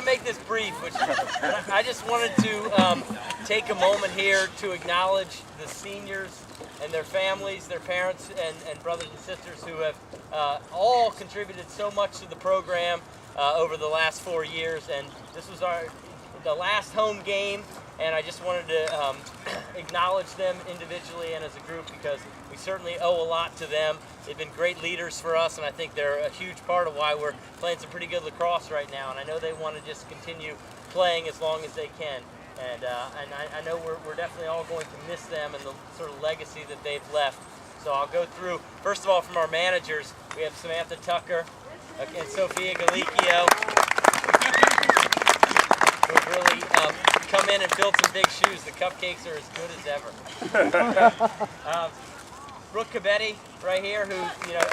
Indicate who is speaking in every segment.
Speaker 1: make this brief, which I just wanted to take a moment here to acknowledge the seniors and their families, their parents and brothers and sisters who have all contributed so much to the program over the last 4 years. And this was the last home game, and I just wanted to acknowledge them individually and as a group, because we certainly owe a lot to them. They've been great leaders for us, and I think they're a huge part of why we're playing some pretty good lacrosse right now. And I know they want to just continue playing as long as they can. And I know we're definitely all going to miss them and the sort of legacy that they've left. So I'll go through, first of all, from our managers, we have Samantha Tucker and Sophia Galicchio, who've really come in and filled some big shoes. The cupcakes are as good as ever. Brooke Cabetti, right here, who, you know...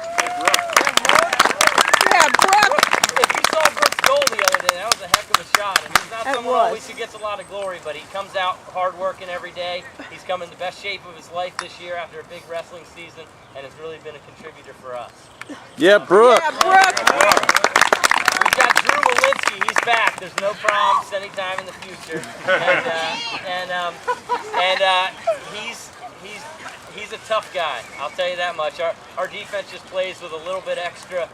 Speaker 2: Yeah, Brooke!
Speaker 1: If you saw Brooke's goal the other day, that was a heck of a shot. And he's not someone always who gets a lot of glory, but he comes out hard working every day. He's come in the best shape of his life this year after a big wrestling season, and has really been a contributor for us.
Speaker 3: Yeah, Brooke!
Speaker 2: Yeah, Brooke!
Speaker 1: We've got Drew Walensky. He's back. There's no prompts anytime in the future. He's a tough guy. I'll tell you that much. Our defense just plays with a little bit extra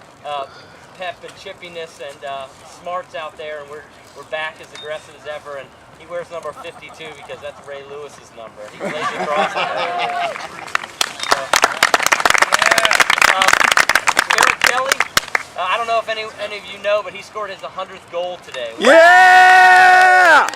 Speaker 1: pep and chippiness and smarts out there, and we're back as aggressive as ever. And he wears number 52 because that's Ray Lewis's number. He plays across it. Eric Kelly. I don't know if any of you know, but he scored his 100th goal today.
Speaker 3: Yeah!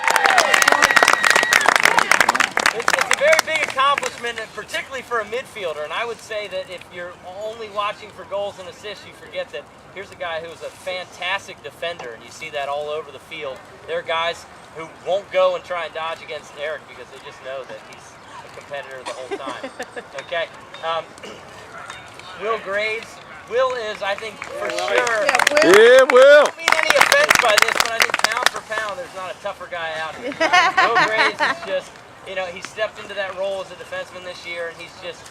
Speaker 1: It's a very big accomplishment, particularly for a midfielder. And I would say that if you're only watching for goals and assists, you forget that here's a guy who's a fantastic defender, and you see that all over the field. There are guys who won't go and try and dodge against Eric because they just know that he's a competitor the whole time. Okay. Will Graves. Will is, I think, for sure.
Speaker 3: Yeah, Will.
Speaker 1: I don't mean any offense by this, but I think pound for pound, there's not a tougher guy out here. Will Graves is just, you know, he stepped into that role as a defenseman this year, and he's just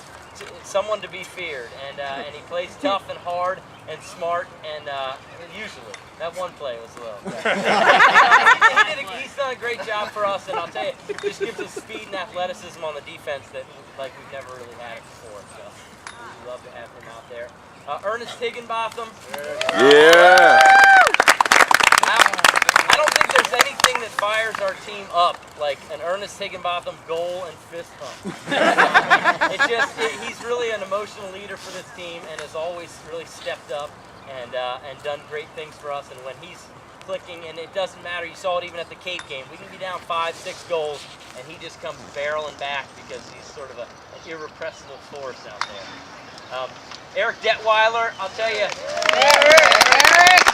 Speaker 1: someone to be feared. And he plays tough and hard and smart, and usually. That one play was a little. He's done a great job for us, and I'll tell you, it just gives us speed and athleticism on the defense that like we've never really had it before. So we'd love to have him out there. Ernest Higginbotham.
Speaker 3: Yeah.
Speaker 1: I don't think there's anything that fires our team up like an Ernest Higginbotham goal and fist pump. He's really an emotional leader for this team, and has always really stepped up and done great things for us. And when he's clicking, and it doesn't matter, you saw it even at the Cape game, we can be down 5-6 goals, and he just comes barreling back because he's sort of an irrepressible force out there. Eric Detweiler, I'll tell you,
Speaker 2: Eric!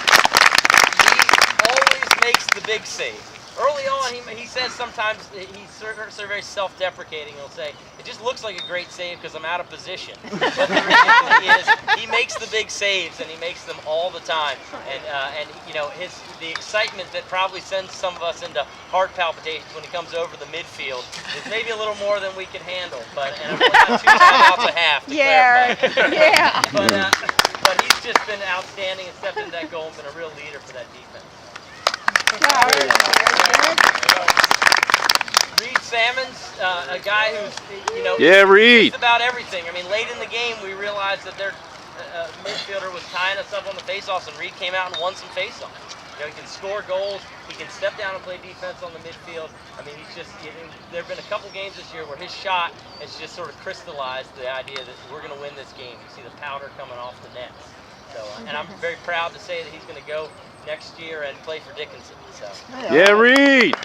Speaker 1: he always makes the big save. Early on, he says sometimes he's sort of very self-deprecating. He'll say, it just looks like a great save because I'm out of position. But the reality is, he makes the big saves, and he makes them all the time. And you know, the excitement that probably sends some of us into heart palpitations when he comes over the midfield is maybe a little more than we can handle. But and we'll have 2 timeouts a half to clarify.
Speaker 2: Yeah.
Speaker 1: But he's just been outstanding and stepped into that goal and been a real leader for that defense. Reed Salmons, a guy who's, you know,
Speaker 3: Reed.
Speaker 1: about everything. I mean, late in the game, we realized that their midfielder was tying us up on the faceoffs, and Reed came out and won some faceoffs. You know, he can score goals. He can step down and play defense on the midfield. I mean, he's just, there have been a couple games this year where his shot has just sort of crystallized the idea that we're going to win this game. You see the powder coming off the nets. So, and I'm very proud to say that he's going to go next year and play for Dickinson. So.
Speaker 3: Yeah, Reed.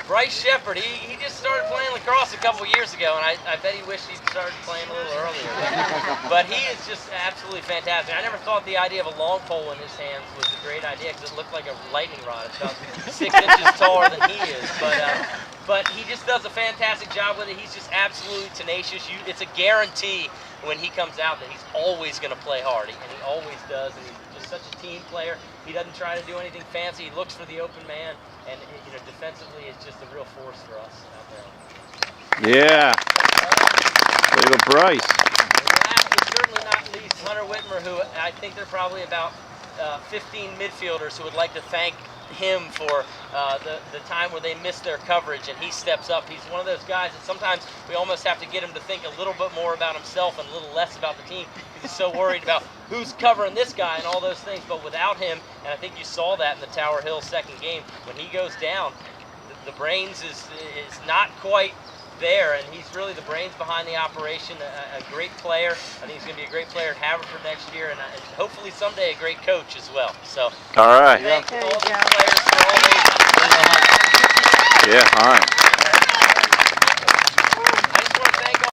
Speaker 1: Bryce Shepard, he just started playing lacrosse a couple years ago, and I bet he wished he'd started playing a little earlier. But he is just absolutely fantastic. I never thought the idea of a long pole in his hands was a great idea because it looked like a lightning rod. It's about 6 inches taller than he is. But he just does a fantastic job with it. He's just absolutely tenacious. It's a guarantee when he comes out that he's always going to play hard, and he always does. And he's just such a team player. He doesn't try to do anything fancy. He looks for the open man, and you know, defensively, it's just a real force for us out there.
Speaker 3: Yeah. Way to Bryce.
Speaker 1: And last but certainly not least, Hunter Whitmer, who I think they're probably about 15 midfielders who would like to thank him for the time where they missed their coverage, and he steps up. He's one of those guys that sometimes we almost have to get him to think a little bit more about himself and a little less about the team, because he's so worried about who's covering this guy and all those things. But without him, and I think you saw that in the Tower Hill second game, when he goes down, the brains is not quite there, and he's really the brains behind the operation. A great player. I think he's going to be a great player at Haverford next year, and hopefully someday a great coach as well. So
Speaker 3: All right.
Speaker 1: thank all these players for all they do.
Speaker 3: Yeah, all right.